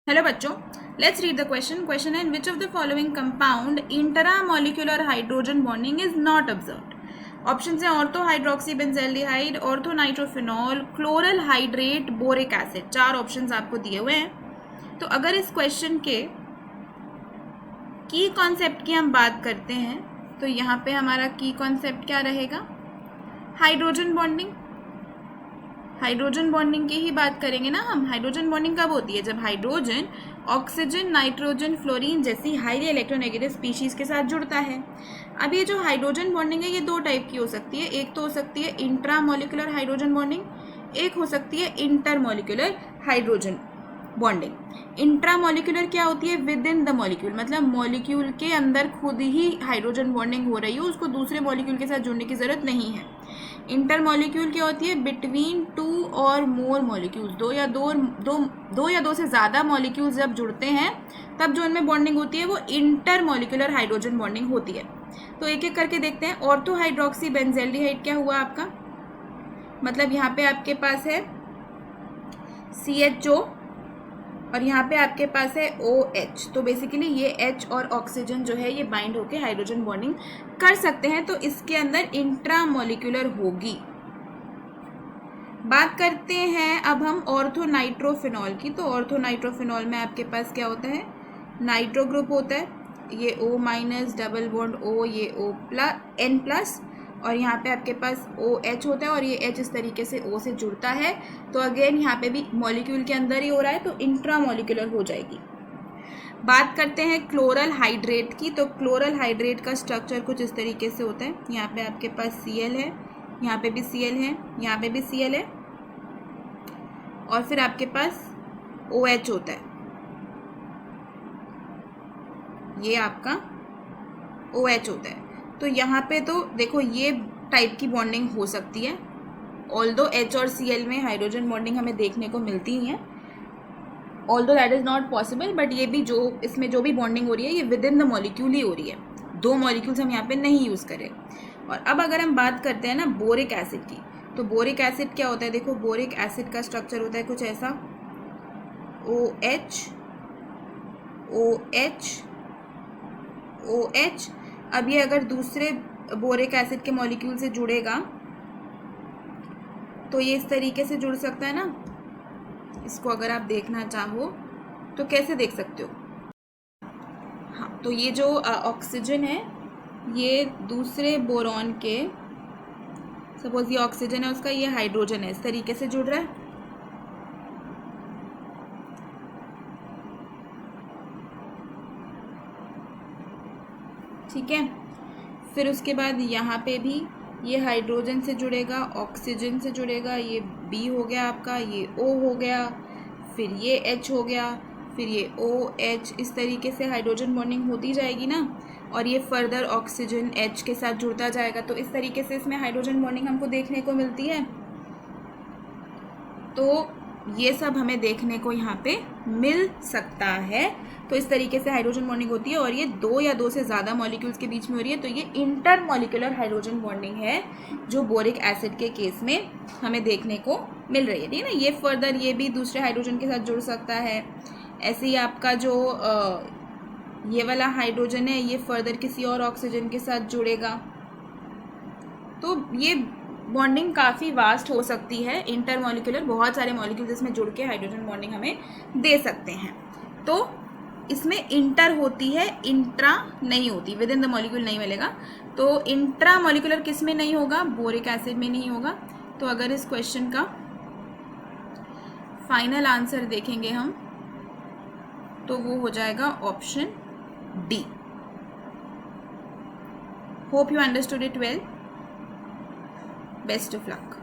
Hello बच्चों, let's read the question. Question है, in which of the following compound intramolecular hydrogen bonding is not observed. Option है ortho hydroxy benzaldehyde, ortho nitrophenol, chloral hydrate, boric acid. चार options आपको दिए हुए हैं। तो अगर इस क्वेश्चन के की कॉन्सेप्ट की हम बात करते हैं तो यहाँ पे हमारा की कॉन्सेप्ट क्या रहेगा? Hydrogen bonding. हाइड्रोजन बॉन्डिंग की ही बात करेंगे ना हम। हाइड्रोजन बॉन्डिंग कब होती है? जब हाइड्रोजन ऑक्सीजन, नाइट्रोजन, फ्लोरीन जैसी हाईली इलेक्ट्रोनेगेटिव स्पीशीज के साथ जुड़ता है। अब ये जो हाइड्रोजन बॉन्डिंग है ये दो टाइप की हो सकती है। एक तो हो सकती है इंट्रामोलिकुलर हाइड्रोजन बॉन्डिंग, एक हो सकती है इंटरमोलिकुलर हाइड्रोजन बॉन्डिंग। इंट्रामोलिकुलर क्या होती है? विद इन द मॉलिक्यूल, मतलब मॉलिक्यूल के अंदर खुद ही हाइड्रोजन बॉन्डिंग हो रही है, उसको दूसरे मॉलिक्यूल के साथ जुड़ने की जरूरत नहीं है। इंटर मॉलिक्यूल क्या होती है? बिटवीन टू और मोर मॉलिक्यूल्स, दो या दो से ज़्यादा मॉलिक्यूल्स जब जुड़ते हैं तब जो उनमें बॉन्डिंग होती है वो इंटर मॉलिक्यूलर हाइड्रोजन बॉन्डिंग होती है। तो एक एक करके देखते हैं। ऑर्थो हाइड्रोक्सी बेंजल्डिहाइड क्या हुआ आपका? मतलब यहाँ पे आपके पास है CHO और यहाँ पे आपके पास है OH। तो बेसिकली ये H और ऑक्सीजन जो है ये बाइंड होकर हाइड्रोजन बॉन्डिंग कर सकते हैं, तो इसके अंदर इंट्रामोलिकुलर होगी। बात करते हैं अब हम ऑर्थोनाइट्रोफिनॉल की। तो ऑर्थोनाइट्रोफिनॉल में आपके पास क्या होता है? नाइट्रो ग्रुप होता है, ये O- डबल बॉन्ड O, ये N+, और यहाँ पे आपके पास OH होता है और ये H इस तरीके से O से जुड़ता है। तो अगेन यहाँ पे भी मॉलिक्यूल के अंदर ही हो रहा है, तो इंट्रामोलिकुलर हो जाएगी। बात करते हैं क्लोरल हाइड्रेट की। तो क्लोरल हाइड्रेट का स्ट्रक्चर कुछ इस तरीके से होता है। यहाँ पे आपके पास Cl है, यहाँ पे भी Cl है, यहाँ पे भी Cl है, और फिर आपके पास OH होता है, ये आपका OH होता है। तो यहाँ पे तो देखो ये टाइप की बॉन्डिंग हो सकती है। ऑल्दो H और Cl में हाइड्रोजन बॉन्डिंग हमें देखने को मिलती ही है, although that is not possible, but ये भी जो इसमें जो भी बॉन्डिंग हो रही है ये विद इन द मॉलिक्यूल ही हो रही है। दो मॉलिक्यूल्स हम यहाँ पे नहीं यूज़ करें। और अब अगर हम बात करते हैं ना बोरिक एसिड की, तो बोरिक एसिड क्या होता है? देखो बोरिक एसिड का स्ट्रक्चर होता है कुछ ऐसा, OH OH OH। अब ये अगर दूसरे बोरिक एसिड के मॉलिक्यूल से जुड़ेगा तो ये इस तरीके से जुड़ सकता है ना। इसको अगर आप देखना चाहो तो कैसे देख सकते हो? हाँ, तो ये जो ऑक्सीजन है ये दूसरे बोरॉन के, सपोज ये ऑक्सीजन है उसका, ये हाइड्रोजन है, इस तरीके से जुड़ रहा है। ठीक है, फिर उसके बाद यहाँ पे भी ये हाइड्रोजन से जुड़ेगा, ऑक्सीजन से जुड़ेगा, ये B हो गया आपका, ये O हो गया, फिर ये H हो गया, फिर ये OH। इस तरीके से हाइड्रोजन बॉन्डिंग होती जाएगी ना, और ये फर्दर ऑक्सीजन H के साथ जुड़ता जाएगा। तो इस तरीके से इसमें हाइड्रोजन बॉन्डिंग हमको देखने को मिलती है। तो ये सब हमें देखने को यहाँ पे मिल सकता है। तो इस तरीके से हाइड्रोजन बॉन्डिंग होती है, और ये दो या दो से ज़्यादा मॉलिक्यूल्स के बीच में हो रही है, तो ये इंटरमॉलिकुलर हाइड्रोजन बॉन्डिंग है जो बोरिक एसिड के केस में हमें देखने को मिल रही है। ठीक है ना, ये फर्दर ये भी दूसरे हाइड्रोजन के साथ जुड़ सकता है। ऐसे ही आपका जो ये वाला हाइड्रोजन है ये फर्दर किसी और ऑक्सीजन के साथ जुड़ेगा। तो ये बॉन्डिंग काफ़ी वास्ट हो सकती है, इंटरमॉलिकुलर, बहुत सारे मॉलिक्यूल्स इसमें जुड़ के हाइड्रोजन बॉन्डिंग हमें दे सकते हैं। तो इसमें इंटर होती है, इंट्रा नहीं होती, विद इन द मॉलिक्यूल नहीं मिलेगा। तो इंट्रा मॉलिकुलर किस में नहीं होगा? बोरिक एसिड में नहीं होगा। तो अगर इस क्वेश्चन का फाइनल आंसर देखेंगे हम तो वो हो जाएगा option D। Hope you understood it well. Best of luck.